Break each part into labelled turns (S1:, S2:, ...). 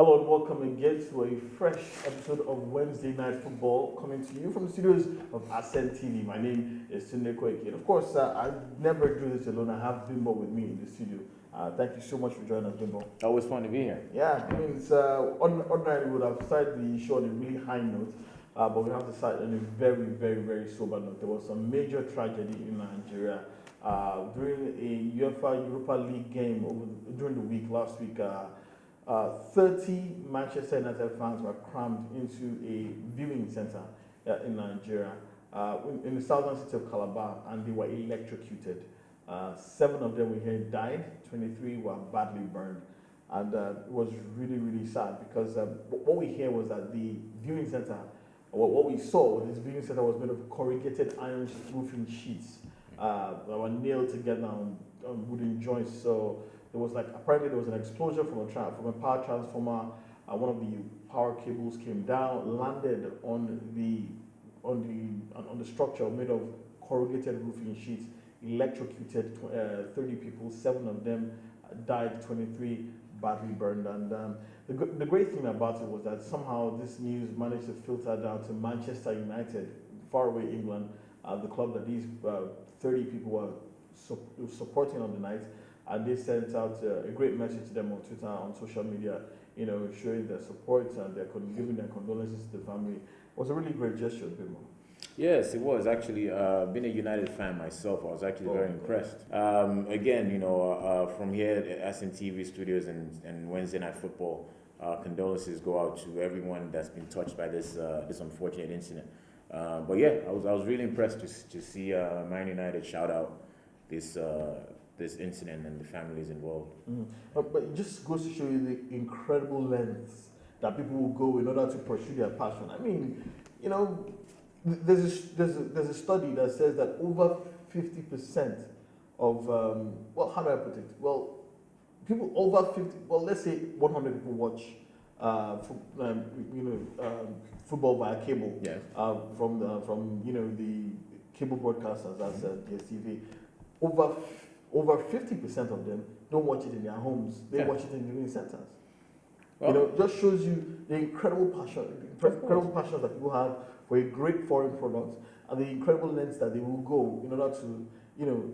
S1: Hello and welcome again to a fresh episode of Wednesday Night Football coming to you from the studios of Ascent TV. My name is Tunde Koiki. And of course, I never do this alone. I have Bimbola with me in the studio. Thank you so much for joining us, Bimbola.
S2: Always fun to be here.
S1: Yeah, I mean, it's, ordinarily we would have started the show on a really high note, but we have to start on a very, very, very sober note. There was some major tragedy in Nigeria during a UEFA Europa League game during the week last week. 30 Manchester United fans were crammed into a viewing center in Nigeria, in the southern city of Calabar, and they were electrocuted. 7 of them we hear died, 23 were badly burned, and it was really, really sad because what we hear was that the viewing center, what we saw, this viewing center was made of corrugated iron roofing sheets that were nailed together on wooden joints. So apparently there was an explosion from a power transformer. One of the power cables came down, landed on the structure made of corrugated roofing sheets, electrocuted 30 people. 7 of them died, 23 badly burned. And the great thing about it was that somehow this news managed to filter down to Manchester United, faraway England, the club that these 30 people were supporting on the night. And they sent out a great message to them on Twitter, on social media, showing their support and giving their condolences to the family. It was a really great gesture, Bimo.
S2: Yes, it was actually. Being a United fan myself, I was actually very impressed. Again, from here at SNTV Studios and Wednesday Night Football, condolences go out to everyone that's been touched by this unfortunate incident. But yeah, I was really impressed to see Man United shout out this incident and the families involved.
S1: But it just goes to show you the incredible lengths that people will go in order to pursue their passion. I mean, there's a study that says that over 50% of how do I put it? Well, people over 50. Well, let's say 100 people watch football via cable.
S2: Yes.
S1: From the cable broadcasters, that's DSTV. Over 50% of them don't watch it in their homes. They watch it in viewing centers. Well, just shows you the incredible passion that people have for a great foreign product, and the incredible lengths that they will go in order to,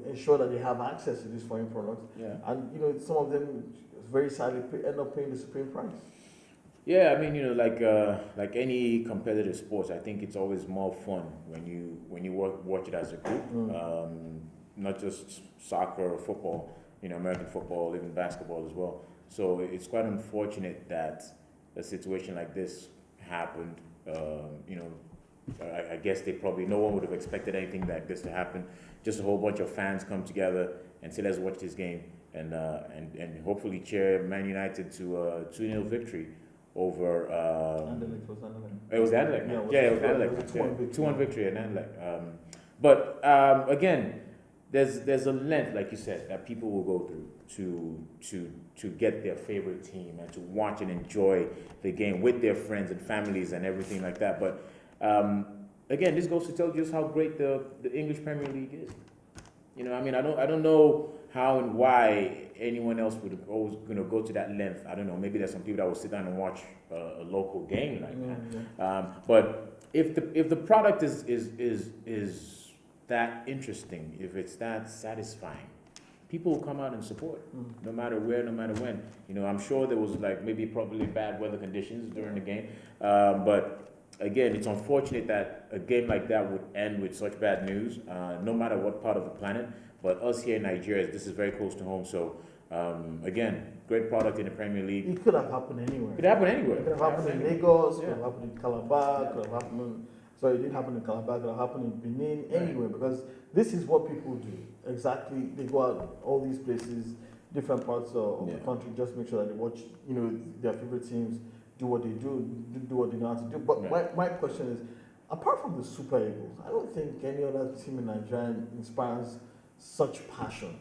S1: ensure that they have access to this foreign product. Yeah. And some of them very sadly end up paying the supreme price.
S2: Yeah, I mean, like any competitive sports, I think it's always more fun when you watch it as a group. Not just soccer or football, American football, even basketball as well. So it's quite unfortunate that a situation like this happened. I guess no one would have expected anything like this to happen. Just a whole bunch of fans come together and say, let's watch this game and hopefully cheer Man United to a 2-0 victory over. It was Anderlecht. Yeah, it was Anderlecht. 2-1 victory at Anderlecht. But again, there's a length, like you said, that people will go through to get their favorite team and to watch and enjoy the game with their friends and families and everything like that. But again, this goes to tell just how great the English Premier League is. I don't know how and why anyone else would always go to that length. I don't know. Maybe there's some people that will sit down and watch a local game like that. But if the product is that interesting, if it's that satisfying, people will come out and support, no matter where, no matter when. I'm sure there was probably bad weather conditions during the game, but again, it's unfortunate that a game like that would end with such bad news, no matter what part of the planet. But us here in Nigeria, this is very close to home, so again, great product in the Premier League.
S1: It could have happened anywhere.
S2: It could happen anywhere.
S1: It could have happened in Lagos, it could have happened in Calabar, it could have happened. So it didn't happen in Calabar, it happened in Benin, anywhere, because this is what people do. Exactly, they go out all these places, different parts of the country, just make sure that they watch, their favorite teams, do what they do what they know how to do. But my question is, apart from the Super Eagles, I don't think any other team in Nigeria inspires such passion,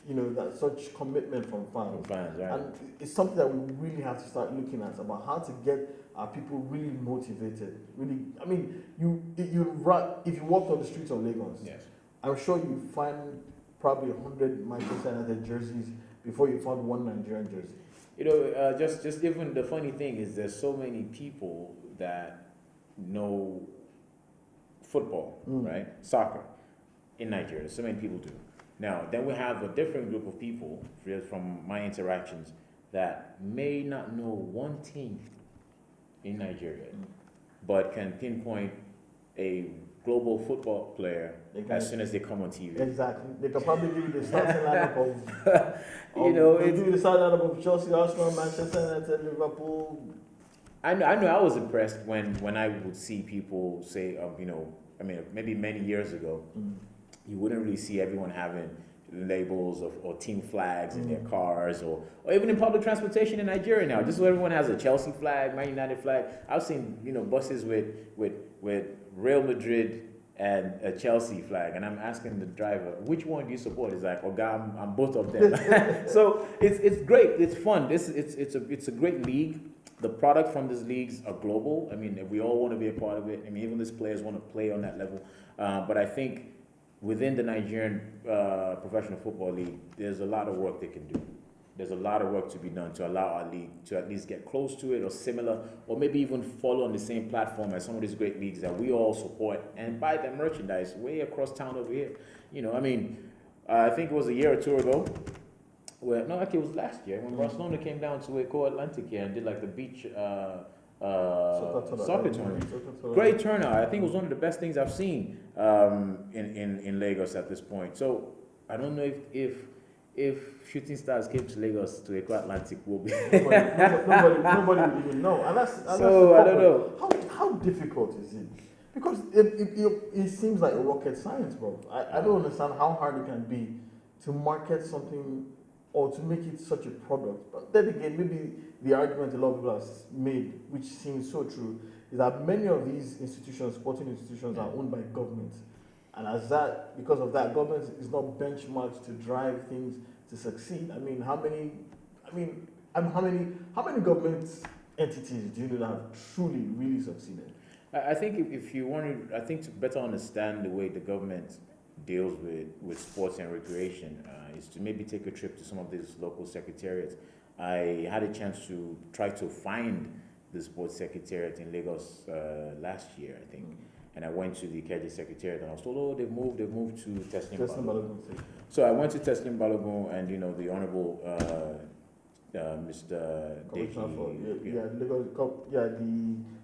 S1: that such commitment from fans.
S2: Right.
S1: And it's something that we really have to start looking at about how to get our people really motivated. Really, I mean, if you walk on the streets of Lagos,
S2: yes,
S1: I'm sure you find probably 100 Manchester United jerseys before you found one Nigerian jersey.
S2: just even the funny thing is there's so many people that know football, right? Soccer in Nigeria. So many people do. Now, then we have a different group of people from my interactions that may not know one team in Nigeria, but can pinpoint a global football player as soon as they come on TV.
S1: Exactly. They can probably give you the starting lineup of,
S2: it's
S1: give you the starting lineup of Chelsea, Arsenal, Manchester United, Liverpool.
S2: I know. I was impressed when I would see people say, maybe many years ago, you wouldn't really see everyone having labels or team flags in their cars or even in public transportation in Nigeria now. Just so everyone has a Chelsea flag, Man United flag. I've seen buses with Real Madrid and a Chelsea flag, and I'm asking the driver, which one do you support? He's like, I'm both of them. So it's great. It's fun. It's a great league. The product from these leagues are global. I mean, we all want to be a part of it. I mean, even these players want to play on that level. But I think within the Nigerian professional football league, there's a lot of work they can do. There's a lot of work to be done to allow our league to at least get close to it or similar, or maybe even follow on the same platform as some of these great leagues that we all support and buy their merchandise way across town over here. I think it was a year or two ago. It was last year when Barcelona came down to Eco Atlantic here and did like the beach soccer tournament. Great turnout. I think it was one of the best things I've seen in Lagos at this point. So I don't know if Shooting Stars came to Lagos to Eco Atlantic, will be
S1: nobody would even know. And that's
S2: so I don't know.
S1: How difficult is it? Because it seems like rocket science, bro. I don't understand how hard it can be to market something or to make it such a product. But then again, maybe the argument a lot of people have made, which seems so true, is that many of these institutions, sporting institutions, are owned by government. And because of that, government is not benchmarked to drive things to succeed. I mean, how many government entities do you know that have truly, really succeeded?
S2: I think if you want to better understand the way the government deals with sports and recreation, is to maybe take a trip to some of these local secretariats. I had a chance to try to find the sports secretariat in Lagos last year, I think. And I went to the Ikeja Secretariat and I was told, they've moved to Teslim Balogun. So I went to Teslim Balogun and, the Honorable Mr. Deji.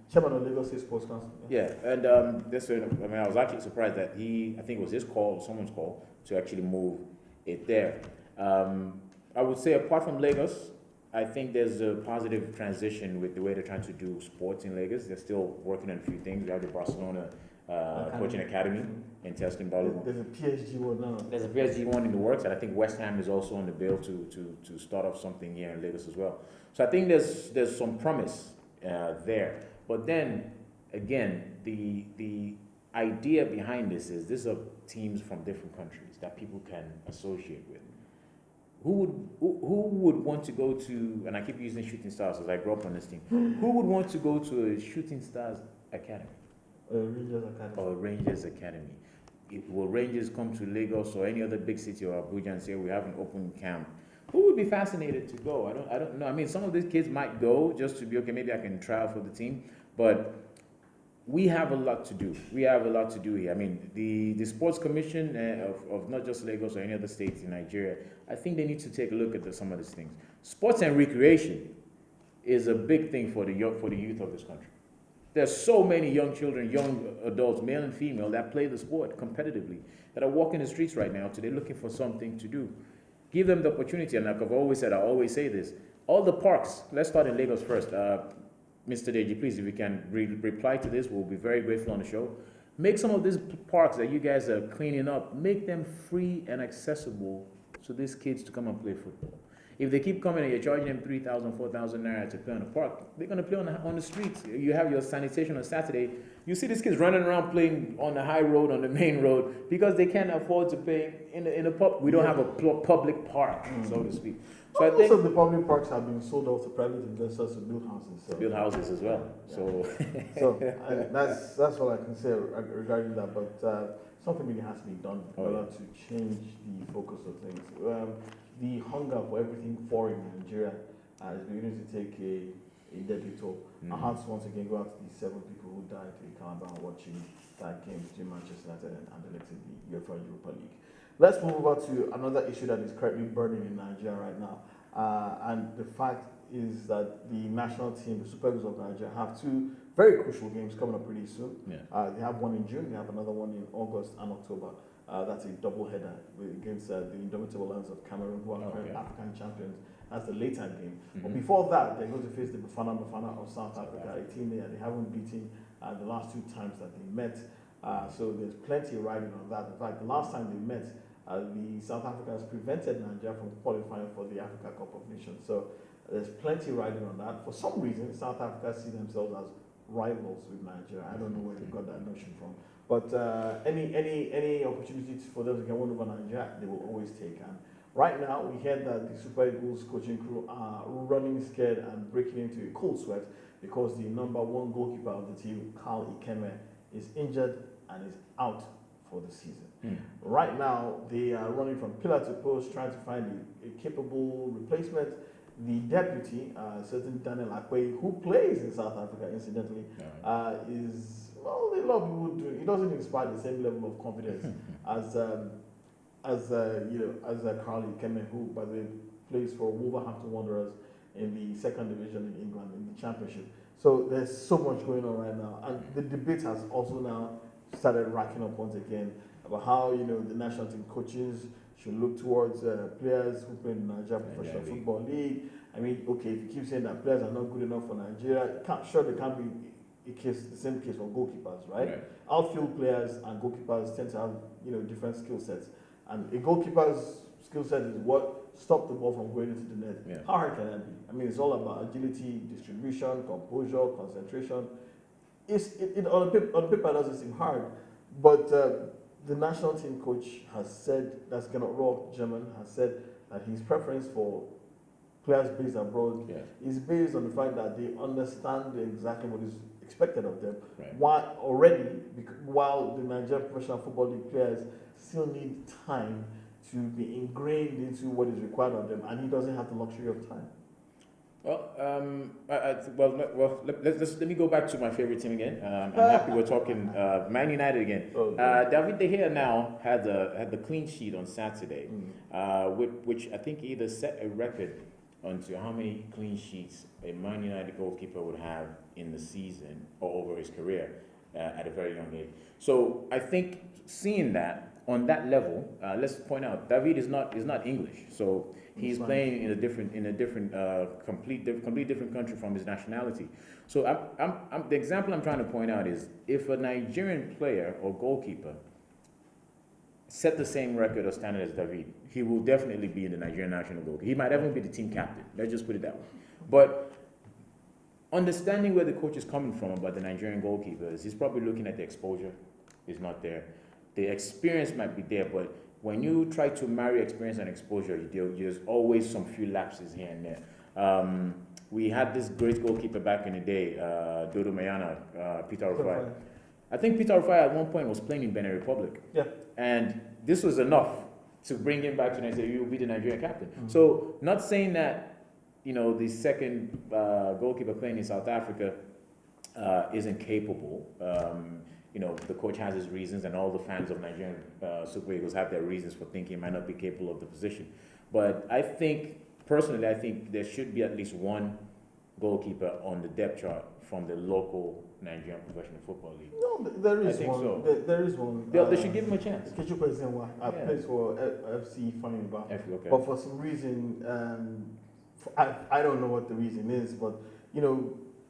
S1: The chairman of Lagos State Sports Council.
S2: Yeah, and I was actually surprised that I think it was his call, someone's call, to actually move it there. I would say apart from Lagos, I think there's a positive transition with the way they're trying to do sports in Lagos. They're still working on a few things. We have the Barcelona coaching academy in Teslim Balogun.
S1: There's a PSG one now.
S2: There's a PSG one in the works, and I think West Ham is also on the bill to start off something here in Lagos as well. So I think there's some promise there. But then again, the idea behind this is these are teams from different countries that people can associate with. Who would want to go to, and I keep using Shooting Stars as I grew up on this team, who would want to go to a Shooting Stars Academy?
S1: Rangers Academy.
S2: Or Rangers Academy. Will Rangers come to Lagos or any other big city or Abuja and say we have an open camp? Who would be fascinated to go? I don't know. I mean, some of these kids might go just to be, okay, maybe I can try out for the team, but we have a lot to do. We have a lot to do here. I mean, the Sports Commission of not just Lagos or any other states in Nigeria, I think they need to take a look at some of these things. Sports and recreation is a big thing for the youth of this country. There's so many young children, young adults, male and female, that play the sport competitively, that are walking the streets right now today looking for something to do. Give them the opportunity, and like I've always said, I always say this, all the parks, let's start in Lagos first. Mr. Deji, please, if you can reply to this, we'll be very grateful on the show. Make some of these parks that you guys are cleaning up, make them free and accessible to these kids to come and play football. If they keep coming and you're charging them 3,000, 4,000 naira to play on the park, they're going to play on the streets. You have your sanitation on Saturday. You see these kids running around playing on the high road, on the main road, because they can't afford to pay in a pub. We don't have a public park, so to speak. So
S1: most of the public parks have been sold off to private investors to build houses. So.
S2: Build houses as well.
S1: Yeah.
S2: So
S1: that's all I can say regarding that. But something really has to be done in order to change the focus of things. The hunger for everything foreign in Nigeria is beginning to take a deadly toll. Our hearts once again go out to the 7 people who died in Calabar watching that game between Manchester United and Anderlecht in the UEFA Europa League. Let's move over to another issue that is currently burning in Nigeria right now. And the fact is that the national team, the Super Eagles of Nigeria, have 2 very crucial games coming up pretty soon.
S2: Yeah.
S1: They have one in June, they have another one in August and October. That's a double header against the Indomitable Lions of Cameroon, who are current African champions. That's the later game. But before that, they're going to face the Bafana Bafana of South Africa, a team that they haven't beaten the last 2 times that they met. So there's plenty riding on that. In fact, the last time they met, the South Africans prevented Nigeria from qualifying for the Africa Cup of Nations. So there's plenty riding on that. For some reason, South Africa see themselves as rivals with Nigeria. I don't know where they got that notion from. But any opportunity for them to get one over Nigeria, they will always take. And right now, we heard that the Super Eagles coaching crew are running scared and breaking into a cold sweat because the number 1 goalkeeper of the team, Carl Ikeme, is injured and is out for the season. Right now, they are running from pillar to post, trying to find a capable replacement. The deputy, certain Daniel Akwe, who plays in South Africa, incidentally, is, well, a lot of people do. He doesn't inspire the same level of confidence as Carl Ikeme, who, by the way, plays for Wolverhampton Wanderers in the 2nd division in England in the Championship. So there's so much going on right now, and the debate has also now started racking up once again about how the national team coaches should look towards players who play in the Nigeria Professional Football League. I mean, okay, if you keep saying that players are not good enough for Nigeria, there can't be the same case for goalkeepers, right? Outfield players and goalkeepers tend to have different skill sets, and a goalkeeper's skill set is what stops the ball from going into the net. How hard can that be? I mean, it's all about agility, distribution, composure, concentration. On paper doesn't seem hard, but the national team coach has said, that's Gernot Rohr, German, has said that his preference for players based abroad is based on the fact that they understand exactly what is expected of them. While the Nigerian Professional Football League players still need time to be ingrained into what is required of them, and he doesn't have the luxury of time.
S2: Well, let me go back to my favorite team again. I'm happy we're talking Man United again. David De Gea now had the clean sheet on Saturday, which I think either set a record onto how many clean sheets a Man United goalkeeper would have in the season or over his career at a very young age. So I think seeing that on that level, let's point out David is not English, so he's playing in a complete different country from his nationality. So the example I'm trying to point out is if a Nigerian player or goalkeeper set the same record or standard as David, he will definitely be in the Nigerian national goalkeeper. He might even be the team captain. Let's just put it that way. But understanding where the coach is coming from about the Nigerian goalkeepers, he's probably looking at the exposure is not there. The experience might be there, but when you try to marry experience and exposure, there's always some few lapses here and there. We had this great goalkeeper back in the day, Dodo Mayana, Peter Rufai. I think Peter Rufai at one point was playing in Benin Republic.
S1: Yeah.
S2: And this was enough to bring him back to Nigeria. You'll be the Nigerian captain. So not saying that, the second goalkeeper playing in South Africa isn't capable. The coach has his reasons, and all the fans of Nigerian Super Eagles have their reasons for thinking he might not be capable of the position. But personally, I think there should be at least one goalkeeper on the depth chart from the local Nigerian Professional Football League.
S1: No, there is
S2: I think
S1: one.
S2: so.
S1: There is one.
S2: They should give him a chance.
S1: Kechupa Ezenwa plays for FC Faniba.
S2: Okay.
S1: But for some reason, I don't know what the reason is, but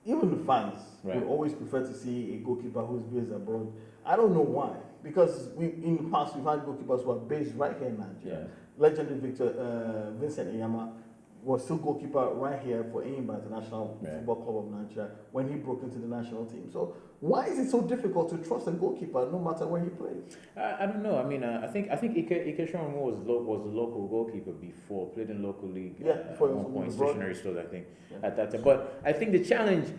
S1: even the fans would always prefer to see a goalkeeper who's based abroad. I don't know why, because in the past we've had goalkeepers who are based right here in Nigeria. Legendary Vincent Eyama was still goalkeeper right here for Enyimba International Football Club of Nigeria when he broke into the national team. So why is it so difficult to trust a goalkeeper no matter where he plays?
S2: I don't know. I mean, I think Ike Shonwo was the local goalkeeper before, played in local league.
S1: Before
S2: at one point, stationary stores, I think, at that time. But I think the challenge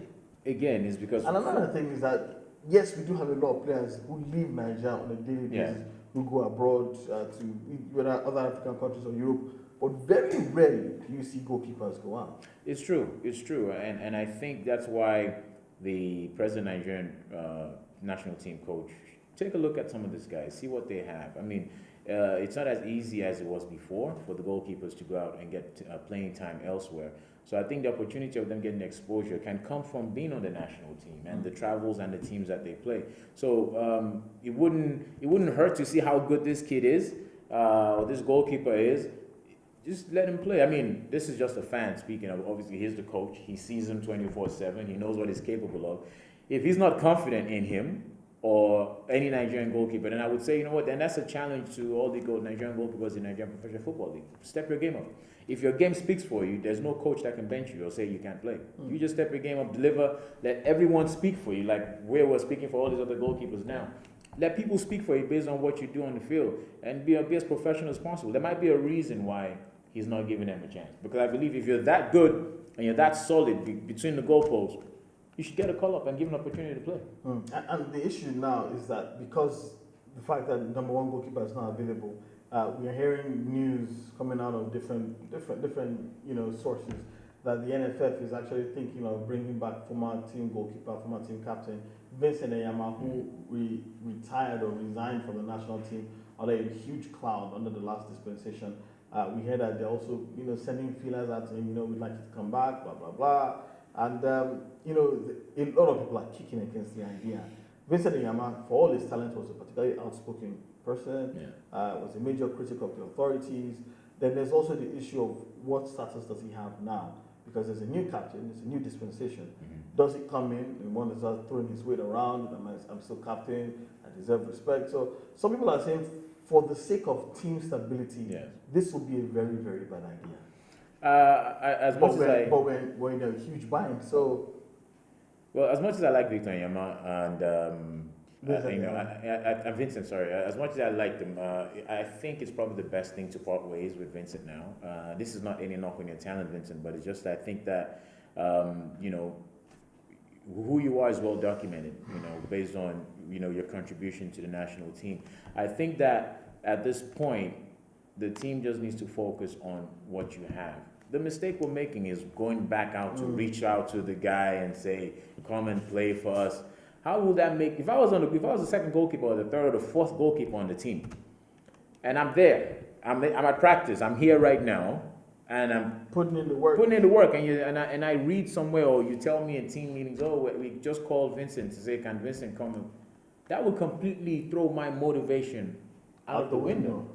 S2: again is because.
S1: And another thing is that yes, we do have a lot of players who leave Nigeria on a daily basis, who go abroad to whether other African countries or Europe but very rarely do you see goalkeepers go out.
S2: It's true, and I think that's why the present Nigerian national team coach take a look at some of these guys, see what they have. I mean, it's not as easy as it was before for the goalkeepers to go out and get playing time elsewhere. So I think the opportunity of them getting exposure can come from being on the national team and the travels and the teams that they play. So it wouldn't hurt to see how good this kid is, or this goalkeeper is. Just let him play. I mean, this is just a fan speaking of. Obviously, he's the coach. He sees him 24/7. He knows what he's capable of. If he's not confident in him or any Nigerian goalkeeper, then I would say, you know what? Then that's a challenge to all the Nigerian goalkeepers in Nigerian Professional Football League. Step your game up. If your game speaks for you, there's no coach that can bench you or say you can't play. You just step your game up, deliver, let everyone speak for you, like we're speaking for all these other goalkeepers now. Let people speak for you based on what you do on the field and be as professional as possible. There might be a reason why he's not giving them a chance. Because I believe if you're that good and you're that solid between the goalposts, you should get a call up and give an opportunity to play.
S1: And the issue now is that because the fact that number one goalkeeper is not available, we are hearing news coming out of different sources that the NFF is actually thinking of bringing back former team goalkeeper, former team captain Vincent Eyama, who retired or resigned from the national team under a huge cloud under the last dispensation. We heard that they're also sending feelers at him. We'd like you to come back, blah blah blah. And a lot of people are kicking against the idea. Vincent Eyama, for all his talent, was a particularly outspoken person. Was a major critic of the authorities. Then there's also the issue of what status does he have now? Because there's a new captain, there's a new dispensation. Does he come in and one is throwing his weight around? I'm still captain. I deserve respect. So some people are saying, for the sake of team stability, this would be a very, very bad idea. We're in a huge bind. So,
S2: well, as much as I like Victor Yama and Vincent, sorry. As much as I like them, I think it's probably the best thing to part ways with Vincent now. This is not any knock on your talent, Vincent, but it's just that I think that who you are is well documented. Based on your contribution to the national team. I think that at this point, the team just needs to focus on what you have. The mistake we're making is going back out to reach out to the guy and say, "Come and play for us." How would that make? If I was the second goalkeeper or the third or the fourth goalkeeper on the team, and I'm there, I'm at practice, I'm here right now, and I'm
S1: putting in the work,
S2: and I read somewhere or you tell me in team meetings, "Oh, we just called Vincent to say, can Vincent come?" That would completely throw my motivation out the window.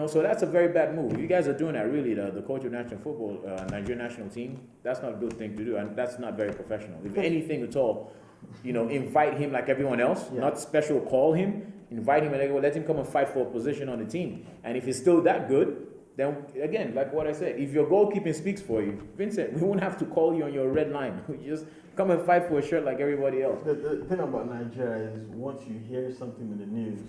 S2: So that's a very bad move. If you guys are doing that, really, the coach of national football, Nigerian national team, that's not a good thing to do, and that's not very professional. If anything at all, invite him like everyone else, not special call him, invite him and let him come and fight for a position on the team. And if he's still that good, then again, like what I said, if your goalkeeping speaks for you, Vincent, we won't have to call you on your red line. Just come and fight for a shirt like everybody else.
S1: The thing about Nigeria is once you hear something in the news,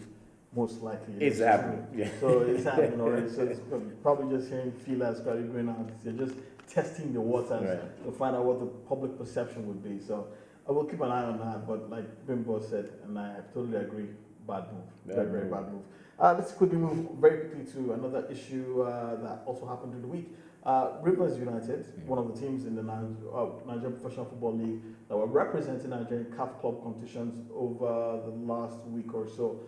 S1: most likely
S2: it's happening. Yeah.
S1: So it's happening already. So it's probably just hearing feelers going out. They're just testing the waters to find out what the public perception would be. So I will keep an eye on that. But like Bimbo said, and I totally agree, bad move. Very, very bad move. Let's quickly move very quickly to another issue that also happened in the week. Rivers United, one of the teams in the Nigerian Professional Football League that were representing Nigerian CAF club competitions over the last week or so.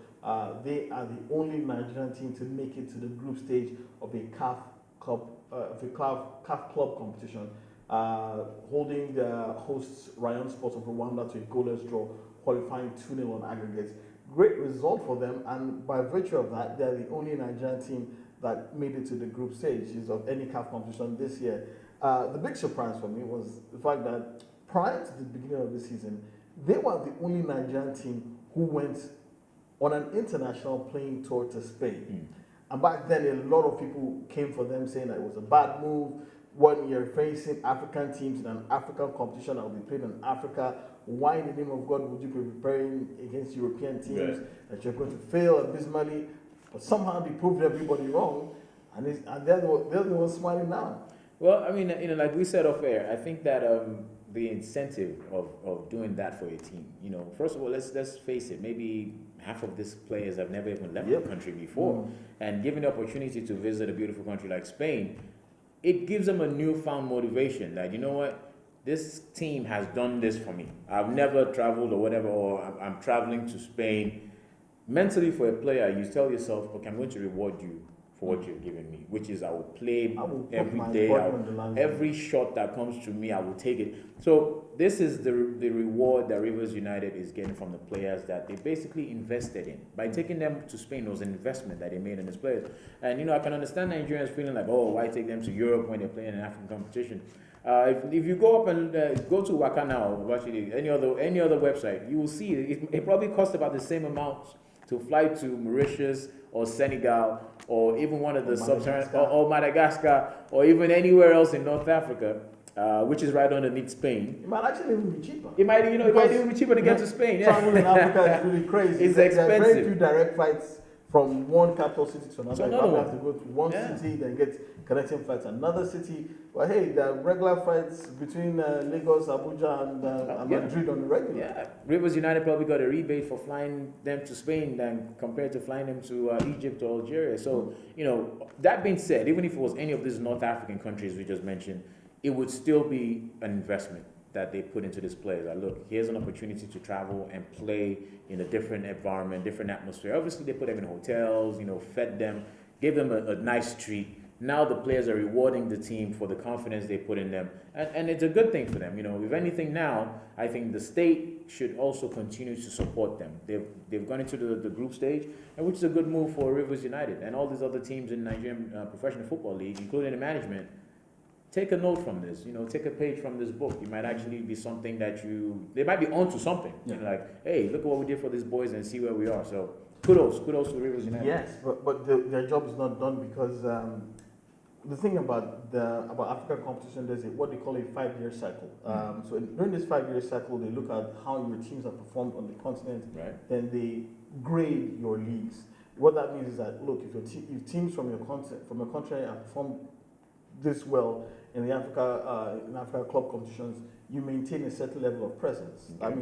S1: They are the only Nigerian team to make it to the group stage of a CAF club competition, holding the hosts Rayon Sports of Rwanda to a goalless draw, qualifying 2-0 on aggregate. Great result for them, and by virtue of that, they're the only Nigerian team that made it to the group stages of any CAF competition this year. The big surprise for me was the fact that prior to the beginning of the season, they were the only Nigerian team who went on an international playing tour to Spain. And back then, a lot of people came for them saying that it was a bad move. When you're facing African teams in an African competition that will be played in Africa, why in the name of God would you be preparing against European teams that you're going to fail abysmally? But somehow they proved everybody wrong, and they're the ones smiling now.
S2: Well, I mean, like we said off air, I think that the incentive of doing that for your team, first of all, let's face it, maybe half of these players have never even left
S1: Yep.
S2: the country before. And given the opportunity to visit a beautiful country like Spain, it gives them a newfound motivation that, you know what, this team has done this for me. I've never traveled or whatever, or I'm traveling to Spain. Mentally, for a player, you tell yourself, okay, I'm going to reward you for what you've given me, which is I will play
S1: I will put
S2: every
S1: my
S2: day.
S1: body on the line.
S2: Every shot that comes to me, I will take it. So this is the reward that Rivers United is getting from the players that they basically invested in. By taking them to Spain, it was an investment that they made in these players. And, you know, I can understand Nigerians feeling like, oh, why take them to Europe when they're playing an African competition? If you go up and go to Waka now, or actually any other website, you will see it probably costs about the same amount to fly to Mauritius or Senegal or even one of the sub-Saharan or Madagascar or even anywhere else in North Africa, which is right underneath Spain.
S1: It might actually even be cheaper.
S2: It might even be cheaper to get to Spain. Yeah.
S1: Travel in Africa is really crazy.
S2: It's
S1: There are
S2: expensive.
S1: very few direct flights from one capital city to another.
S2: So
S1: You
S2: another
S1: probably
S2: one.
S1: have to go to one
S2: Yeah.
S1: city, then get connecting flights to another city. But hey, there are regular flights between Lagos, Abuja, and
S2: Yeah.
S1: Madrid on the regular.
S2: Yeah, Rivers United probably got a rebate for flying them to Spain than compared to flying them to Egypt or Algeria. So, you know, that being said, even if it was any of these North African countries we just mentioned, it would still be an investment that they put into this players. Like, look, here's an opportunity to travel and play in a different environment, different atmosphere. Obviously, they put them in hotels, you know, fed them, gave them a nice treat. Now the players are rewarding the team for the confidence they put in them. And it's a good thing for them. You know, if anything now, I think the state should also continue to support them. They've gone into the group stage, and which is a good move for Rivers United and all these other teams in Nigerian Professional Football League, including the management. Take a note from this, you know, take a page from this book. It might actually be something that they might be onto something.
S1: Yeah.
S2: You know, like, hey, look at what we did for these boys and see where we are. So kudos to Rivers United.
S1: Yes, but their job is not done because the thing about African competition, there's what they call a 5-year cycle. So during this 5-year cycle, they look at how your teams have performed on the continent.
S2: Right.
S1: Then they grade your leagues. What that means is that look, if teams from your country have performed this well in the Africa club competitions, you maintain a certain level of presence.
S2: Okay.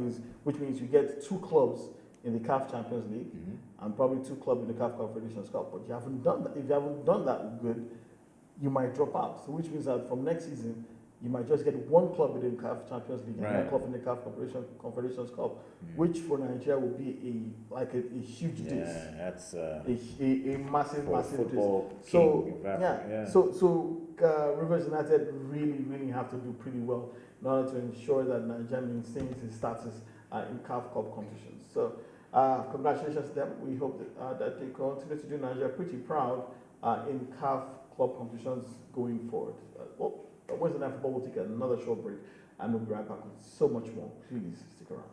S1: Which means you get 2 clubs in the CAF Champions League
S2: Mm-hmm.
S1: and probably 2 clubs in the CAF Confederations Cup. But you haven't done that. If you haven't done that good, you might drop out. So which means that from next season, you might just get 1 club in the CAF Champions League and 1
S2: Right.
S1: club in the CAF Confederations Cup,
S2: Mm-hmm.
S1: which for Nigeria would be a huge
S2: Yeah,
S1: diss.
S2: that's
S1: A massive
S2: for
S1: diss.
S2: football
S1: So
S2: king of Africa.
S1: yeah, so Rivers United really have to do pretty well in order to ensure that Nigeria maintains its status in CAF Cup competitions. So congratulations to them. We hope that they continue to do Nigeria pretty proud in CAF club competitions going forward. Wednesday Night Football will take another short break and we'll be right back with so much more. Please stick around.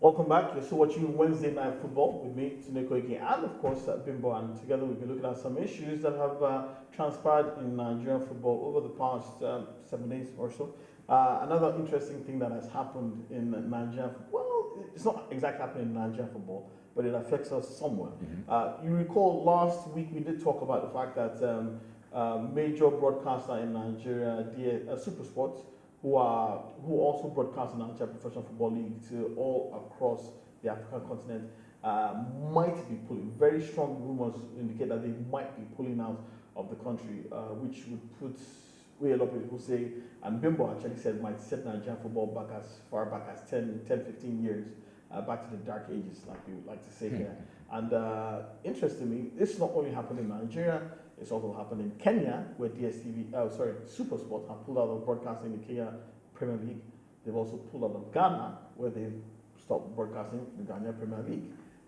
S1: Welcome back. You're still watching Wednesday Night Football with me, Tunde, Koiki, and of course Bimbola. And together we've been looking at some issues that have transpired in Nigerian football over the past 7 days or so. Another interesting thing that has happened in Nigerian football, well, it's not exactly happening in Nigerian football, but it affects us somewhere.
S2: Mm-hmm.
S1: You recall last week we did talk about the fact that major broadcaster in Nigeria, Supersport, who also broadcast in the Nigeria Professional Football League to all across the African continent, might be pulling. Very strong rumors indicate that they might be pulling out of the country, which would put a lot of people say, and Bimbo actually said, might set Nigerian football back as far back as 10, 15 years, back to the dark ages, like we would like to say here. And interestingly, this not only happened in Nigeria, it's also happened in Kenya, where Supersport have pulled out of broadcasting the Kenya Premier League. They've also pulled out of Ghana, where they've stopped broadcasting the Ghana Premier League.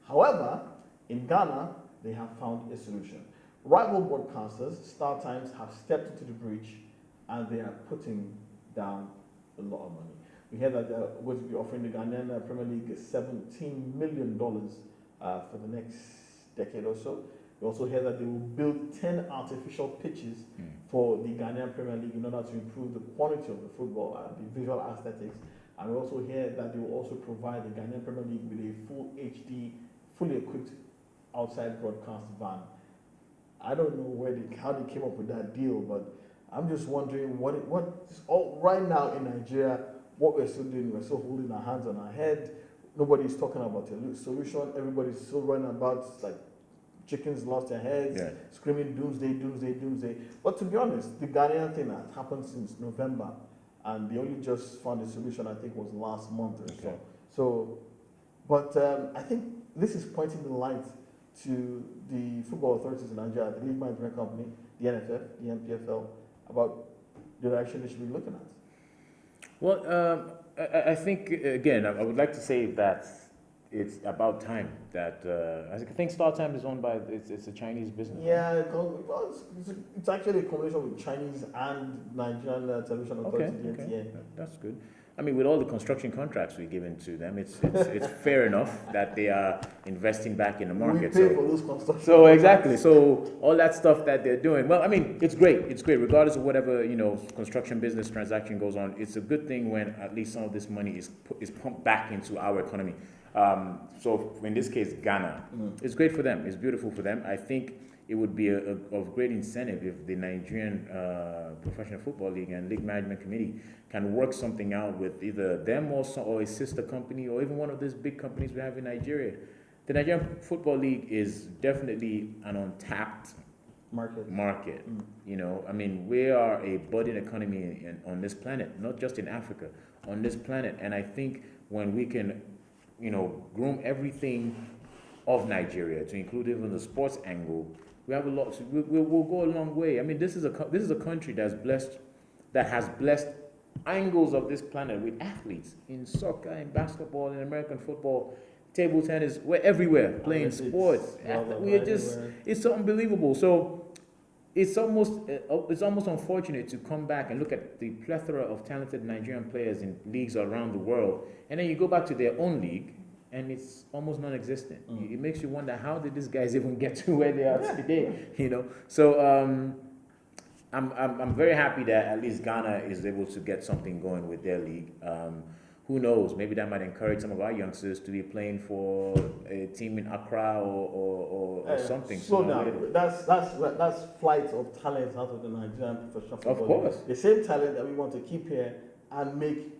S1: However, in Ghana, they have found a solution. Rival broadcasters, Star Times, have stepped into the breach, and they are putting down a lot of money. We hear that they're going to be offering the Ghanaian Premier League $17 million for the next decade or so. We also hear that they will build 10 artificial pitches for the Ghanaian Premier League in order to improve the quality of the football and the visual aesthetics. And we also hear that they will also provide the Ghanaian Premier League with a full HD, fully equipped outside broadcast van. I don't know how they came up with that deal, but I'm just wondering what's all right now in Nigeria. What we're still doing, we're still holding our hands on our head. Nobody's talking about a solution. Everybody's still running about like chickens lost their heads,
S2: Yeah.
S1: screaming doomsday, doomsday, doomsday. But to be honest, the Ghanaian thing has happened since November, and they only just found a solution. I think was last month or so.
S2: Okay.
S1: So, but I think this is pointing the light to the football authorities in Nigeria, the League Management Company, the NFF, the MPFL, about the direction they should be looking at.
S2: Well, I think again, I would like to say that it's about time that I think Star Time is owned by it's a Chinese business. Right?
S1: Yeah, well, it's actually a combination with Chinese and Nigerian television authority, the NTA.
S2: That's good. I mean, with all the construction contracts we've given to them, it's fair enough that they are investing back in the market.
S1: We pay for those construction.
S2: So exactly. So all that stuff that they're doing. Well, I mean, it's great. It's great, regardless of whatever construction business transaction goes on. It's a good thing when at least some of this money is pumped back into our economy. So in this case, Ghana, it's great for them. It's beautiful for them. I think it would be of great incentive if the Nigerian Professional Football League and League Management Committee can work something out with either them or a sister company or even one of these big companies we have in Nigeria. The Nigerian Football League is definitely an untapped market. I mean, we are a budding economy on this planet, not just in Africa, on this planet. And I think when we can, groom everything of Nigeria to include even the sports angle, we have a lot. So we'll go a long way. I mean, this is a country that has blessed angles of this planet with athletes in soccer, in basketball, in American football, table tennis. We're everywhere playing sports. It's unbelievable. So it's almost unfortunate to come back and look at the plethora of talented Nigerian players in leagues around the world, and then you go back to their own league, and it's almost non-existent. It makes you wonder, how did these guys even get to where they are today? So I'm very happy that at least Ghana is able to get something going with their league. Who knows? Maybe that might encourage some of our youngsters to be playing for a team in Accra or something.
S1: So now that's flight of talent out of the Nigerian professional football.
S2: Of course,
S1: the same talent that we want to keep here and make,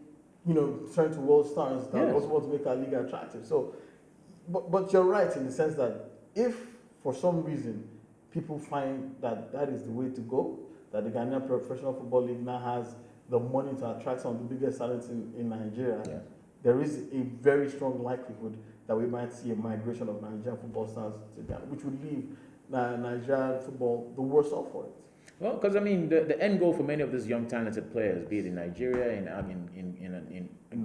S1: turn to world stars. That also want to make our league attractive. So, but you're right in the sense that if for some reason people find that is the way to go, that the Ghanaian Professional Football League now has the money to attract some of the biggest talents in Nigeria, there is a very strong likelihood that we might see a migration of Nigerian football stars to Ghana, which would leave Nigerian football the worse off for it.
S2: Well, because I mean, the end goal for many of these young talented players, be it in Nigeria, in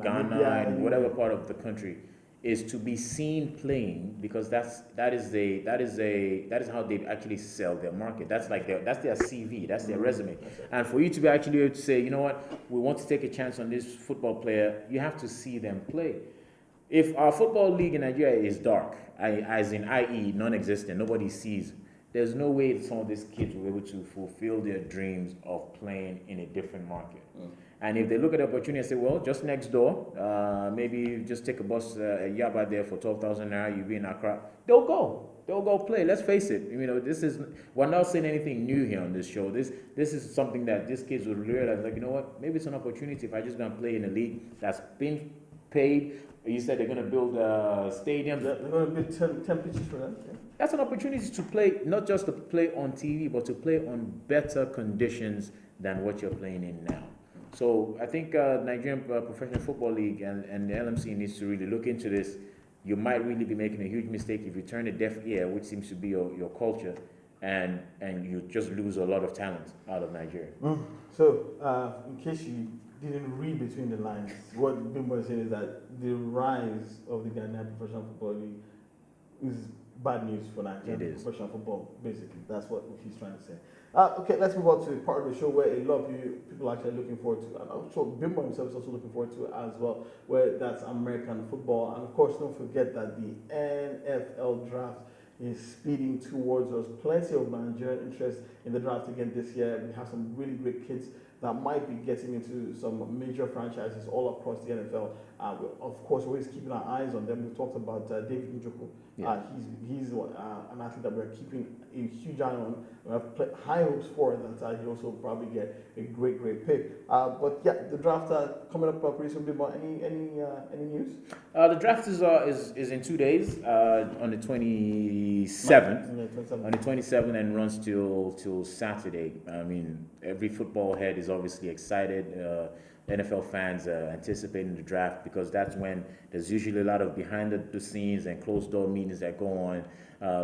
S2: Ghana, and whatever part of the country, is to be seen playing, because that is how they actually sell their market. That's their CV, that's their resume. And for you to be actually able to say, you know what, we want to take a chance on this football player, you have to see them play. If our football league in Nigeria is dark, as in i.e. non-existent, nobody sees, there's no way that some of these kids will be able to fulfill their dreams of playing in a different market. And if they look at the opportunity and say, well, just next door, maybe just take a bus a Yaba there for 12,000 naira, you'll be in Accra, they'll go play. Let's face it. We're not saying anything new here on this show. This is something that these kids will realize, like, you know what, maybe it's an opportunity if I just gonna play in a league that's been paid. You said they're gonna build stadiums.
S1: They're gonna build 10 pitches for them. Yeah.
S2: That's an opportunity to play, not just to play on TV, but to play on better conditions than what you're playing in now. So I think Nigerian Professional Football League and the LMC needs to really look into this. You might really be making a huge mistake if you turn a deaf ear, which seems to be your culture, and you just lose a lot of talent out of Nigeria.
S1: So in case you didn't read between the lines, what Bimbola is saying is that the rise of the Ghanaian Professional Football League is bad news for Nigerian professional football, basically. That's what he's trying to say. Okay, let's move on to part of the show where a lot of people are actually looking forward to, and I'm sure Bimbo himself is also looking forward to it as well, where that's American football. And of course, don't forget that the NFL draft is speeding towards us. Plenty of Nigerian interest in the draft again this year. We have some really great kids that might be getting into some major franchises all across the NFL. Of course, we're always keeping our eyes on them. We talked about David Njoku.
S2: Yeah.
S1: He's an athlete that we're keeping a huge eye on. We have high hopes for that he also probably get a great pick. But yeah, the draft coming up pretty soon. But any news?
S2: The draft is in 2 days, on the 27th.
S1: Yeah, 27th.
S2: On the 27th and runs till Saturday. I mean, every football head is obviously excited. NFL fans are anticipating the draft because that's when there's usually a lot of behind the scenes and closed door meetings that go on.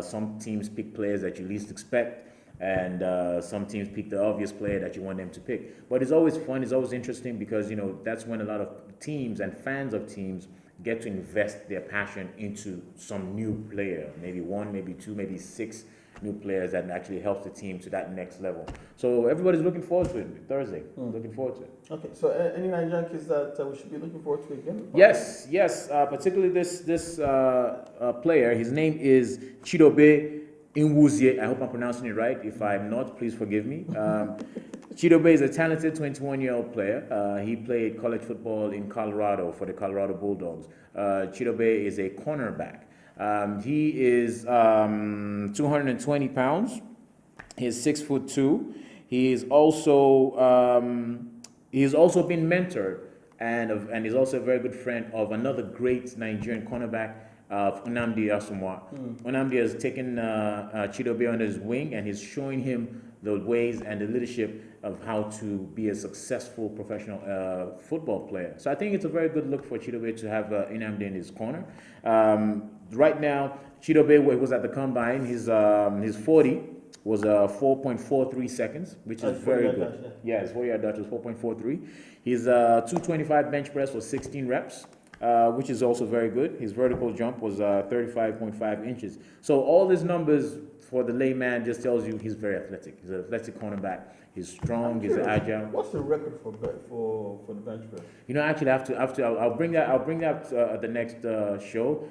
S2: Some teams pick players that you least expect, and some teams pick the obvious player that you want them to pick. But it's always fun. It's always interesting because that's when a lot of teams and fans of teams get to invest their passion into some new player, maybe one, maybe two, maybe six new players that actually helps the team to that next level. So everybody's looking forward to it Thursday. Looking forward to it.
S1: Okay, so any Nigerian kids that we should be looking forward to again?
S2: Yes. Particularly this player. His name is Chidobe Inwuzie. I hope I'm pronouncing it right. If I'm not, please forgive me. Chidobe is a talented 21-year-old player. He played college football in Colorado for the Colorado Bulldogs. Chidobe is a cornerback. He is 220 pounds. He's 6'2". He's also been mentored and he's also a very good friend of another great Nigerian cornerback, Nnamdi Asomugha. Nnamdi has taken Chidobe under his wing and he's showing him the ways and the leadership of how to be a successful professional football player. So I think it's a very good look for Chidobe to have Nnamdi in his corner. Right now, Chidobe was at the combine. His 40 was 4.43 seconds, which is very good.
S1: Dash,
S2: Yeah, his 40-yard dash was 4.43. His 225 bench press was 16 reps, which is also very good. His vertical jump was 35.5 inches. So all these numbers for the layman just tells you he's very athletic. He's an athletic cornerback. He's strong. He's agile.
S1: What's the record for the bench press?
S2: Actually, I'll bring that at the next show.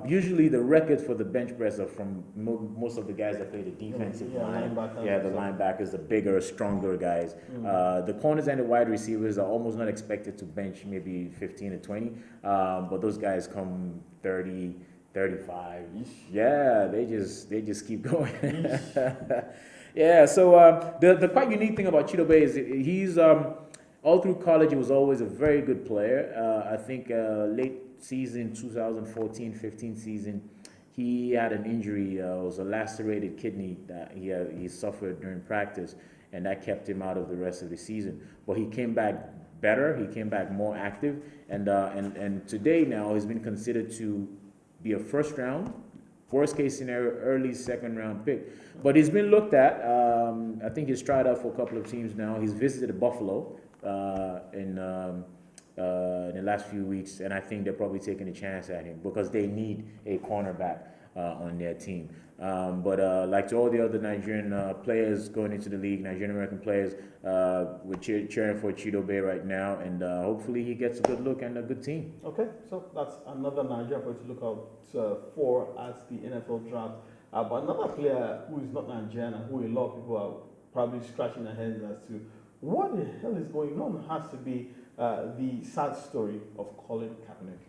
S2: Usually, the records for the bench press are from most of the guys that play the defensive line. The linebackers, the bigger, stronger guys. The corners and the wide receivers are almost not expected to bench maybe 15 to 20, but those guys come 30, 35. Yeah, they just keep going. Yeah, so the quite unique thing about Chidobe is he's all through college he was always a very good player. I think late season 2014-15 season he had an injury. It was a lacerated kidney that he suffered during practice, and that kept him out of the rest of the season. But he came back better. He came back more active, and today now he's been considered to be a first round, worst case scenario, early second round pick. But he's been looked at. I think he's tried out for a couple of teams now. He's visited Buffalo in the last few weeks, and I think they're probably taking a chance at him because they need a cornerback on their team. But like to all the other Nigerian players going into the league, Nigerian American players, we're cheering for Chidobe right now, and hopefully he gets a good look and a good team.
S1: Okay, so that's another Nigerian player to look out for at the NFL draft. But another player who is not Nigerian and who a lot of people are probably scratching their heads as to what the hell is going on has to be the sad story of Colin Kaepernick.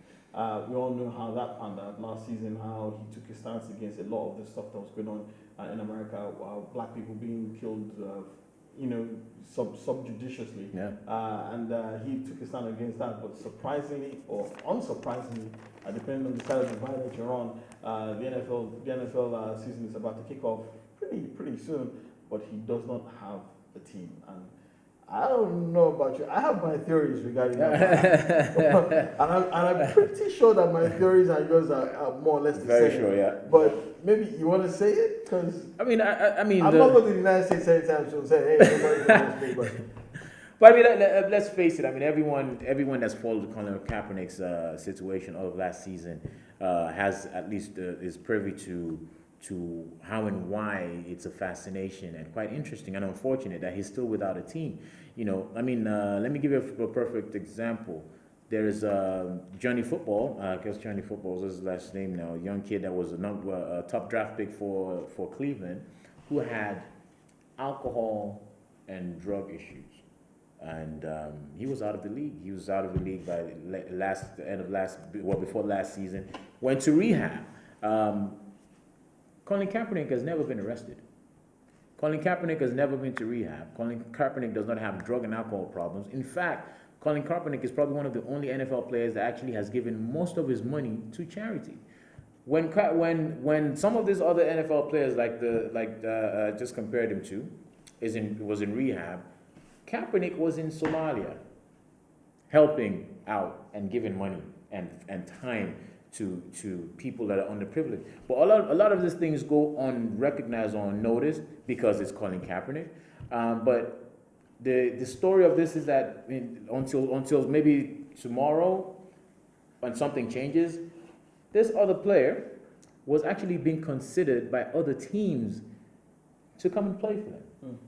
S1: We all know how that panned out last season, how he took a stance against a lot of the stuff that was going on in America, black people being killed, subjudiciously.
S2: Yeah.
S1: And he took a stand against that. But surprisingly or unsurprisingly, depending on the side of the divide that you're on, the NFL season is about to kick off pretty soon. But he does not have a team, and I don't know about you. I have my theories regarding that. and I'm pretty sure that my theories and yours are more or less the same.
S2: Very sure, yeah.
S1: But maybe you want to say it? Because
S2: I mean,
S1: I'm not going to the United States anytime soon say, hey, nobody's going to speak.
S2: But I mean, let's face it. I mean, everyone that's followed Colin Kaepernick's situation all of last season has at least is privy to how and why it's a fascination and quite interesting and unfortunate that he's still without a team. I mean, let me give you a perfect example. There is Johnny Football. I guess Johnny Football is his last name now. A young kid that was a top draft pick for Cleveland, who had alcohol and drug issues, and he was out of the league. He was out of the league by before last season. Went to rehab. Colin Kaepernick has never been arrested. Colin Kaepernick has never been to rehab. Colin Kaepernick does not have drug and alcohol problems. In fact, Colin Kaepernick is probably one of the only NFL players that actually has given most of his money to charity. When some of these other NFL players just compared him to was in rehab, Kaepernick was in Somalia, helping out and giving money and time to people that are underprivileged. But a lot of these things go unrecognized or unnoticed because it's Colin Kaepernick. But the story of this is that until maybe tomorrow, when something changes, this other player was actually being considered by other teams to come and play for them.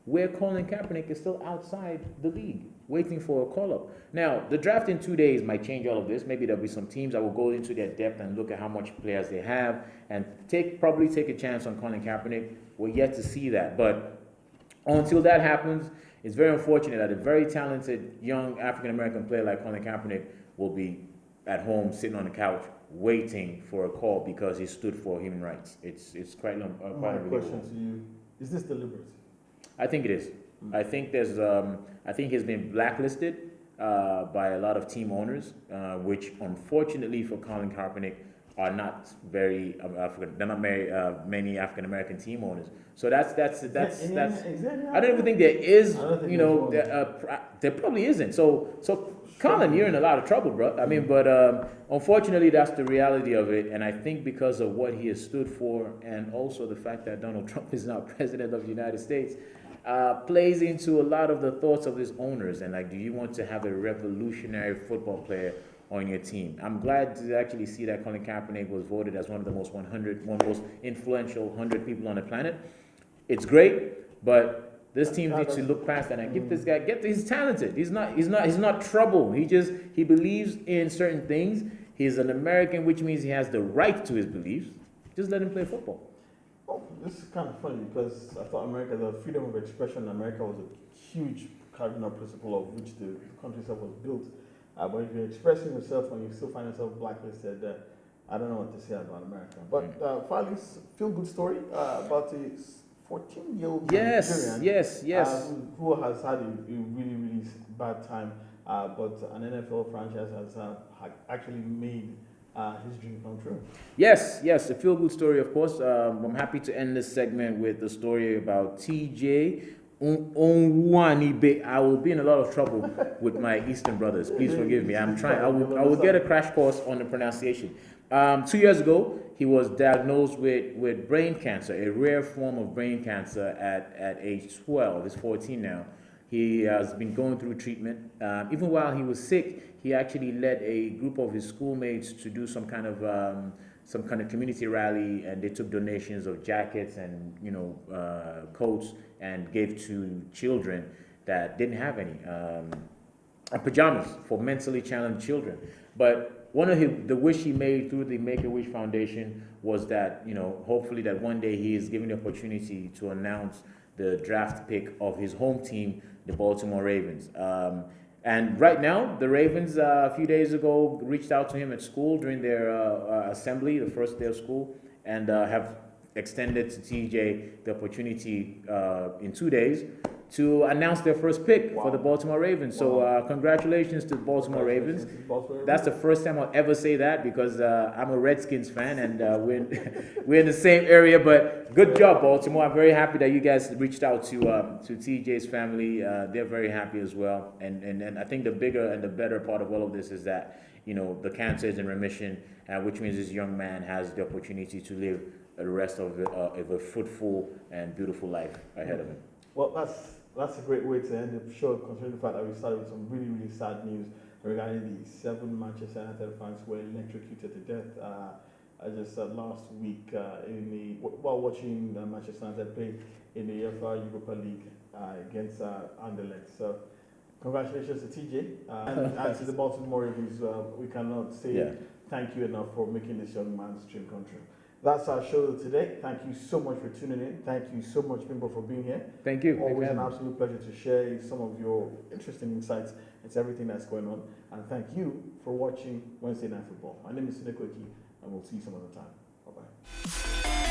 S2: Where Colin Kaepernick is still outside the league, waiting for a call-up. Now, the draft in 2 days might change all of this. Maybe there'll be some teams that will go into their depth and look at how much players they have and probably take a chance on Colin Kaepernick. We're yet to see that. But until that happens, it's very unfortunate that a very talented young African-American player like Colin Kaepernick will be at home sitting on the couch waiting for a call because he stood for human rights. It's quite
S1: My question to you, is this deliberate?
S2: I think it is. I think I think he's been blacklisted by a lot of team owners, which unfortunately for Colin Kaepernick are not very they're not very many African American team owners. So that's. I don't even think there is. There probably isn't. So Colin, you're in a lot of trouble, bro. I mean, but unfortunately, that's the reality of it. And I think because of what he has stood for, and also the fact that Donald Trump is now president of the United States, plays into a lot of the thoughts of his owners. And like, do you want to have a revolutionary football player on your team? I'm glad to actually see that Colin Kaepernick was voted as one of the most most influential 100 people on the planet. It's great, but this team needs to look past that and give this guy. He's talented. He's not trouble. He believes in certain things. He's an American, which means he has the right to his beliefs. Just let him play football.
S1: Oh, this is kind of funny because I thought the freedom of expression in America was a huge cardinal principle of which the country itself was built. But if you're expressing yourself and you still find yourself blacklisted, I don't know what to say about America. But finally, feel good story about a 14-year-old Nigerian who has had a really, really bad time, but an NFL franchise has actually made his dream come true.
S2: Yes, a feel-good story, of course. I'm happy to end this segment with the story about TJ Onwanibe. I will be in a lot of trouble with my Eastern brothers. Please forgive me. I'm trying. I will get a crash course on the pronunciation. 2 years ago, he was diagnosed with brain cancer, a rare form of brain cancer at age 12. He's 14 now. He has been going through treatment. Even while he was sick, he actually led a group of his schoolmates to do some kind of community rally, and they took donations of jackets and coats and gave to children that didn't have any pajamas for mentally challenged children. But one of the wish he made through the Make-A-Wish Foundation was that hopefully that one day he is given the opportunity to announce the draft pick of his home team, the Baltimore Ravens. And right now, the Ravens, a few days ago, reached out to him at school during their assembly, the first day of school, and have extended to TJ the opportunity in 2 days to announce their first pick for the Baltimore Ravens. So congratulations to the Baltimore Ravens. That's the first time I'll ever say that because I'm a Redskins fan and we're in the same area. But good job, Baltimore. I'm very happy that you guys reached out to TJ's family. They're very happy as well. And I think the bigger and the better part of all of this is that the cancer is in remission, which means this young man has the opportunity to live the rest of a fruitful and beautiful life ahead of him.
S1: Well, that's a great way to end the show, considering the fact that we started with some really, really sad news regarding the 7 Manchester United fans who were electrocuted to death. Just last week, while watching Manchester United play in the UEFA Europa League against Anderlecht. So Congratulations to TJ and to the Baltimore Ravens. We cannot say thank you enough for making this young man's dream come true. That's our show today. Thank you so much for tuning in. Thank you so much, Bimbo, for being here.
S3: Thank you.
S1: Always an absolute pleasure to share some of your interesting insights into everything that's going on. And thank you for watching Wednesday Night Football. My name is Tunde Koiki, and we'll see you some other time. Bye-bye.